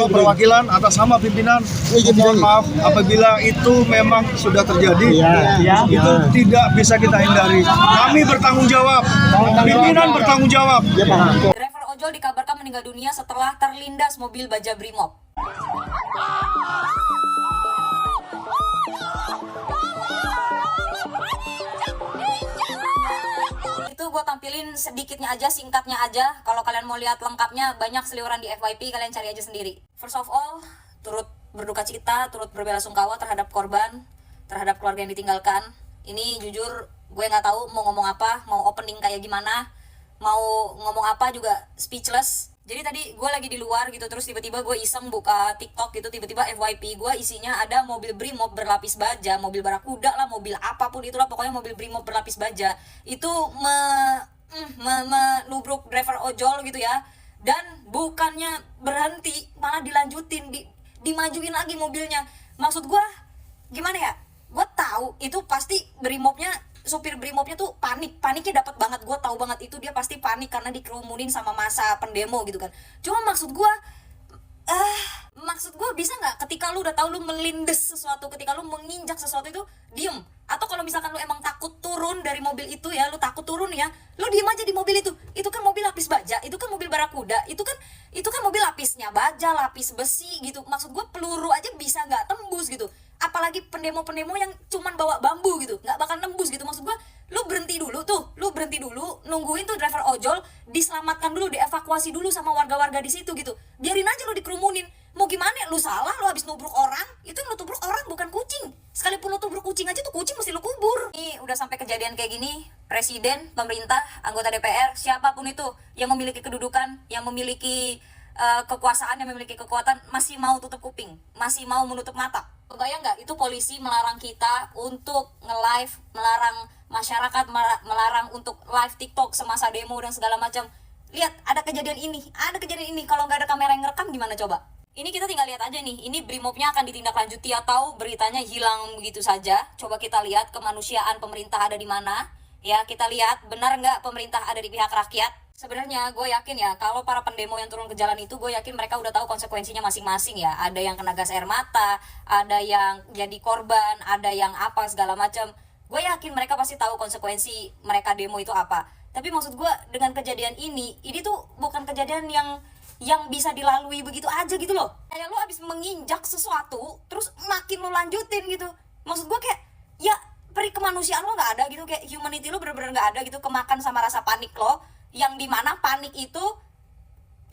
nama perwakilan atas nama pimpinan, mohon maaf apabila itu memang sudah terjadi, itu tidak bisa kita hindari. Kami bertanggung jawab, pimpinan bertanggung jawab. Driver ojol dikabarkan meninggal dunia setelah terlindas mobil baja Brimob. Itu gue tampilin sedikitnya aja, singkatnya aja. Kalau kalian mau lihat lengkapnya, banyak seliweran di FYP, kalian cari aja sendiri. First of all, turut berduka cita, turut berbelasungkawa terhadap korban, terhadap keluarga yang ditinggalkan. Ini jujur gue nggak tahu mau ngomong apa, mau opening kayak gimana, mau ngomong apa juga speechless. Jadi tadi gue lagi di luar gitu, terus tiba-tiba gue iseng buka TikTok gitu, tiba-tiba FYP gue isinya ada mobil Brimob berlapis baja, mobil Barakuda lah, mobil apapun itulah, pokoknya mobil Brimob berlapis baja. Itu menubruk driver ojol gitu ya. Dan bukannya berhenti, malah dilanjutin, dimajuin lagi mobilnya. Maksud gue gimana ya? Gue tahu itu pasti Brimobnya, supir Brimobnya tuh paniknya dapat banget. Gue tahu banget itu dia pasti panik karena dikerumunin sama masa pendemo gitu kan. Cuma maksud gue bisa nggak ketika lu udah tahu lu melindes sesuatu, ketika lu menginjak sesuatu itu diem, atau kalau misalkan lu emang takut turun dari mobil itu ya, lu takut turun ya, lu diem aja di mobil itu kan mobil lapis baja, itu kan mobil Barakuda, itu kan mobil lapisnya baja, lapis besi gitu. Maksud gue peluru aja bisa nggak tembus gitu, apalagi pendemo-pendemo yang cuman bawa bambu gitu, nggak bakal nembus gitu. Maksud gue lu berhenti dulu, nungguin tuh driver ojol diselamatkan dulu, dievakuasi dulu sama warga-warga di situ gitu. Biarin aja lu dikerumunin. Mau gimana? Lu salah, lu habis nubruk orang. Itu yang lu tubruk orang, bukan kucing. Sekalipun lu tubruk kucing aja tuh kucing mesti lu kubur. Ini udah sampai kejadian kayak gini, presiden, pemerintah, anggota DPR, siapapun itu yang memiliki kedudukan, yang memiliki kekuasaan, yang memiliki kekuatan, masih mau tutup kuping, masih mau menutup mata. Kebayang nggak? Itu polisi melarang kita untuk nge-live, melarang masyarakat, melarang untuk live TikTok semasa demo dan segala macam. Lihat, ada kejadian ini. Kalau nggak ada kamera yang ngerekam gimana coba? Ini kita tinggal lihat aja nih. Ini Brimobnya akan ditindaklanjuti atau beritanya hilang begitu saja. Coba kita lihat kemanusiaan pemerintah ada di mana. Ya, kita lihat benar nggak pemerintah ada di pihak rakyat. Sebenarnya gue yakin ya, kalau para pendemo yang turun ke jalan itu, gue yakin mereka udah tahu konsekuensinya masing-masing ya. Ada yang kena gas air mata, ada yang jadi korban, ada yang apa segala macam. Gue yakin mereka pasti tahu konsekuensi mereka demo itu apa. Tapi maksud gue dengan kejadian ini tuh bukan kejadian yang bisa dilalui begitu aja gitu loh. Kayak lo abis menginjak sesuatu, terus makin lo lanjutin gitu. Maksud gue kayak, ya peri kemanusiaan lo gak ada gitu, kayak humanity lo bener-bener gak ada gitu, kemakan sama rasa panik lo. Yang dimana panik itu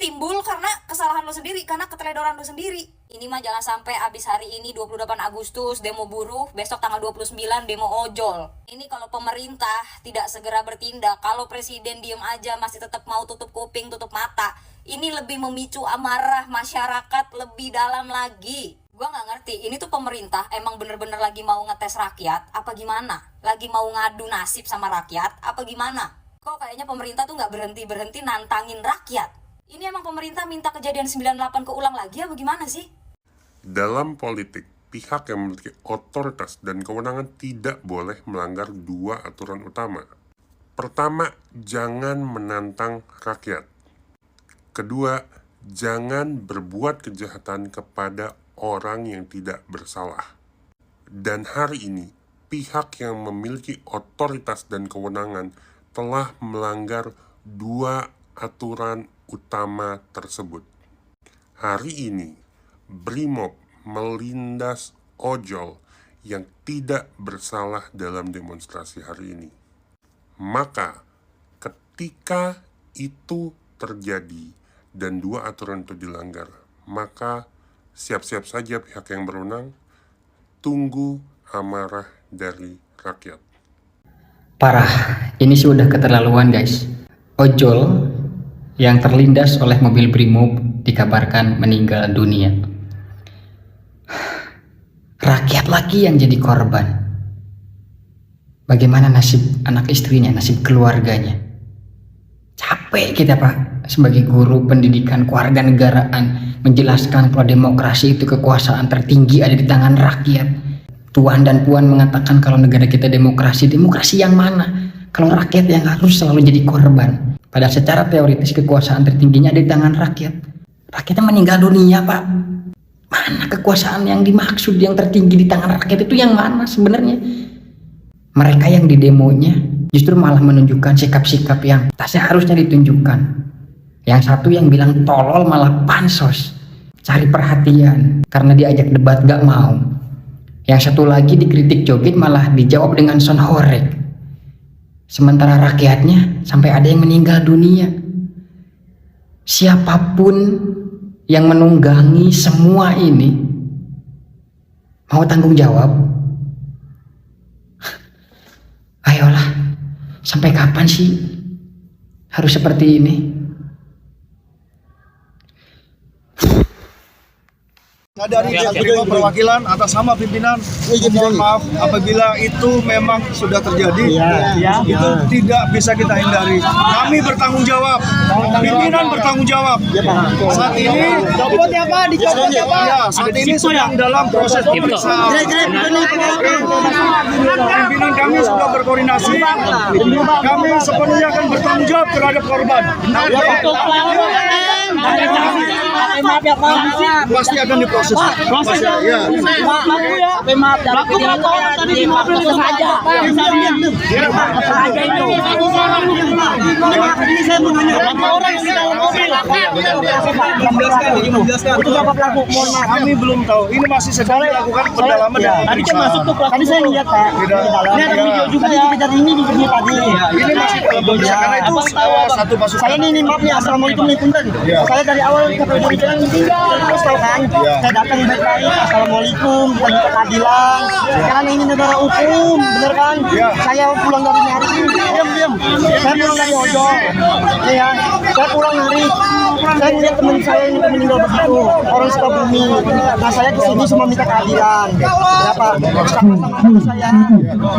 timbul karena kesalahan lo sendiri, karena keteledoran lo sendiri. Ini mah jangan sampai abis hari ini 28 Agustus demo buruh, besok tanggal 29 demo ojol. Ini kalau pemerintah tidak segera bertindak, kalau presiden diem aja masih tetap mau tutup kuping, tutup mata, ini lebih memicu amarah masyarakat lebih dalam lagi. Gue gak ngerti, ini tuh pemerintah emang bener-bener lagi mau ngetes rakyat apa gimana? Lagi mau ngadu nasib sama rakyat apa gimana? Kok kayaknya pemerintah tuh gak berhenti-berhenti nantangin rakyat? Ini emang pemerintah minta kejadian 98 keulang lagi apa gimana sih? Dalam politik, pihak yang memiliki otoritas dan kewenangan tidak boleh melanggar dua aturan utama. Pertama, jangan menantang rakyat. Kedua, jangan berbuat kejahatan kepada orang yang tidak bersalah. Dan hari ini, pihak yang memiliki otoritas dan kewenangan telah melanggar dua aturan utama tersebut. Hari ini, Brimob melindas ojol yang tidak bersalah dalam demonstrasi hari ini. Maka, ketika itu terjadi dan dua aturan itu dilanggar, maka siap-siap saja pihak yang berwenang tunggu amarah dari rakyat. Parah, ini sudah keterlaluan guys. Ojol yang terlindas oleh mobil Brimob dikabarkan meninggal dunia. Rakyat lagi yang jadi korban. Bagaimana nasib anak istrinya, nasib keluarganya? Capek kita Pak, sebagai guru pendidikan kewarganegaraan, menjelaskan kalau demokrasi itu kekuasaan tertinggi ada di tangan rakyat. Tuan dan Puan mengatakan kalau negara kita demokrasi yang mana? Kalau rakyat yang harus selalu jadi korban. Padahal secara teoritis kekuasaan tertingginya ada di tangan rakyat. Rakyatnya meninggal dunia, Pak. Mana kekuasaan yang dimaksud yang tertinggi di tangan rakyat itu yang mana sebenarnya? Mereka yang di demonya justru malah menunjukkan sikap-sikap yang tak seharusnya ditunjukkan. Yang satu yang bilang tolol malah pansos, cari perhatian karena diajak debat gak mau. Yang satu lagi dikritik joget malah dijawab dengan son horek. Sementara rakyatnya sampai ada yang meninggal dunia. Siapapun yang menunggangi semua ini mau tanggung jawab. Ayolah, sampai kapan sih harus seperti ini? Dari terima perwakilan atas nama pimpinan, mohon maaf apabila itu memang sudah terjadi, itu tidak bisa kita hindari. Kami bertanggung jawab, pimpinan bertanggung jawab. Saat ini, saat ini sedang dalam proses pemeriksaan. Pimpinan kami sudah berkoordinasi, kami sepenuhnya akan bertanggung jawab terhadap korban. Pasti akan diproses. Proses ya. Kami belum tahu. Ini masih sedang dilakukan pendalaman dan pemeriksaan. Tadi saya lihat Pak. Ini ada video juga ya. Dari ini di video tadi. Ini masih dalam pemeriksaan karena itu satu pasukan. Saya ini maaf ya, assalamualaikum nih punten. Saya dari awal sampai dari jalan terus tahu kan. Saya datang baik-baik, assalamualaikum, kita minta keadilan. Karena ini negara hukum, bener kan? Saya pulang dari hari ini, diam. Saya pulang dari ojol, ya. Saya pulang hari, saya lihat teman saya ini meninggal begitu, orang Sukabumi. Nah saya kesini cuma minta keadilan. Berapa? Sama saya,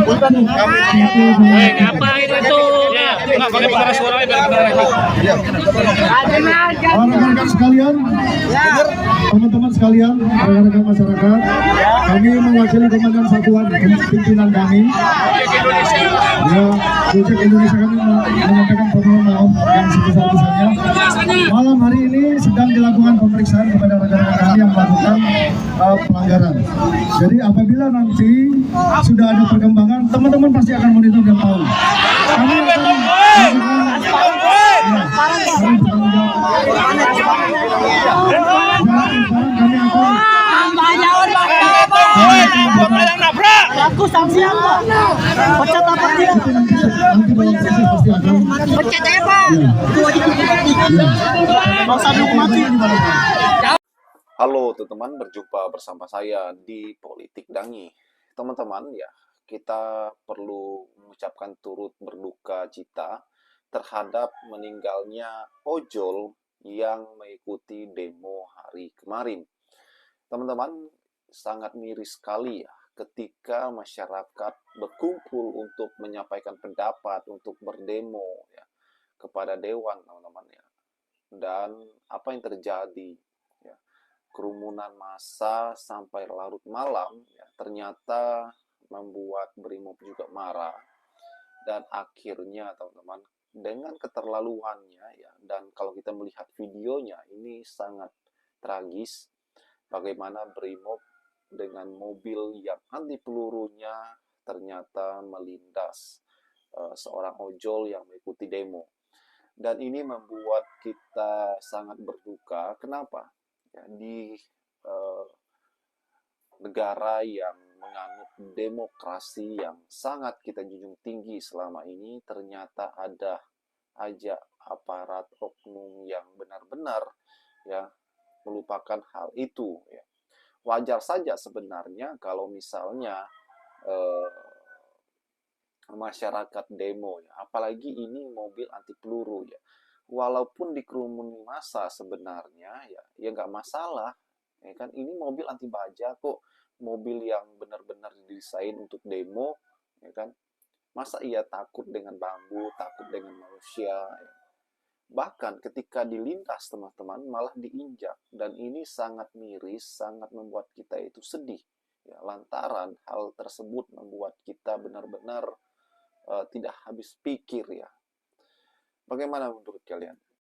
punten. Apa itu? Nggak pakai pengeras suara Rekan-rekan sekalian, teman-teman sekalian, rekan-rekan masyarakat, kami mewakili Komandan Satuan pimpinan kami. Ya, Gojek Indonesia kami menyampaikan permohonan maaf yang sebesar-besarnya. Malam hari ini sedang dilakukan pemeriksaan kepada rekan-rekan kami yang melakukan pelanggaran. Jadi apabila nanti sudah ada perkembangan, teman-teman pasti akan monitor dan tahu. Kami akan Aku sanksi apa? Pecat apa tidak? Pecat apa? Itu wajib mati. Halo teman-teman, berjumpa bersama saya di Politik Dangi. Teman-teman ya, kita perlu mengucapkan turut berduka cita terhadap meninggalnya ojol yang mengikuti demo hari kemarin. Teman-teman, sangat miris sekali ya ketika masyarakat berkumpul untuk menyampaikan pendapat, untuk berdemo ya kepada dewan, teman-teman ya. Dan apa yang terjadi ya, kerumunan massa sampai larut malam ya, ternyata membuat Brimob juga marah. Dan akhirnya teman-teman, dengan keterlaluannya ya, dan kalau kita melihat videonya ini sangat tragis bagaimana Brimob dengan mobil yang anti pelurunya ternyata melindas seorang ojol yang mengikuti demo. Dan ini membuat kita sangat berduka. Kenapa? Ya, di negara yang menganut demokrasi yang sangat kita junjung tinggi selama ini, ternyata ada aja aparat oknum yang benar-benar ya melupakan hal itu ya. Wajar saja sebenarnya kalau misalnya masyarakat demo ya, apalagi ini mobil anti peluru ya, walaupun dikerumuni massa sebenarnya ya nggak masalah ya kan, ini mobil anti baja kok, mobil yang benar-benar didesain untuk demo ya kan, masa ia takut dengan bambu, takut dengan manusia ya. Bahkan ketika dilintas teman-teman malah diinjak, dan ini sangat miris, sangat membuat kita itu sedih ya, lantaran hal tersebut membuat kita benar-benar tidak habis pikir ya. Bagaimana menurut kalian?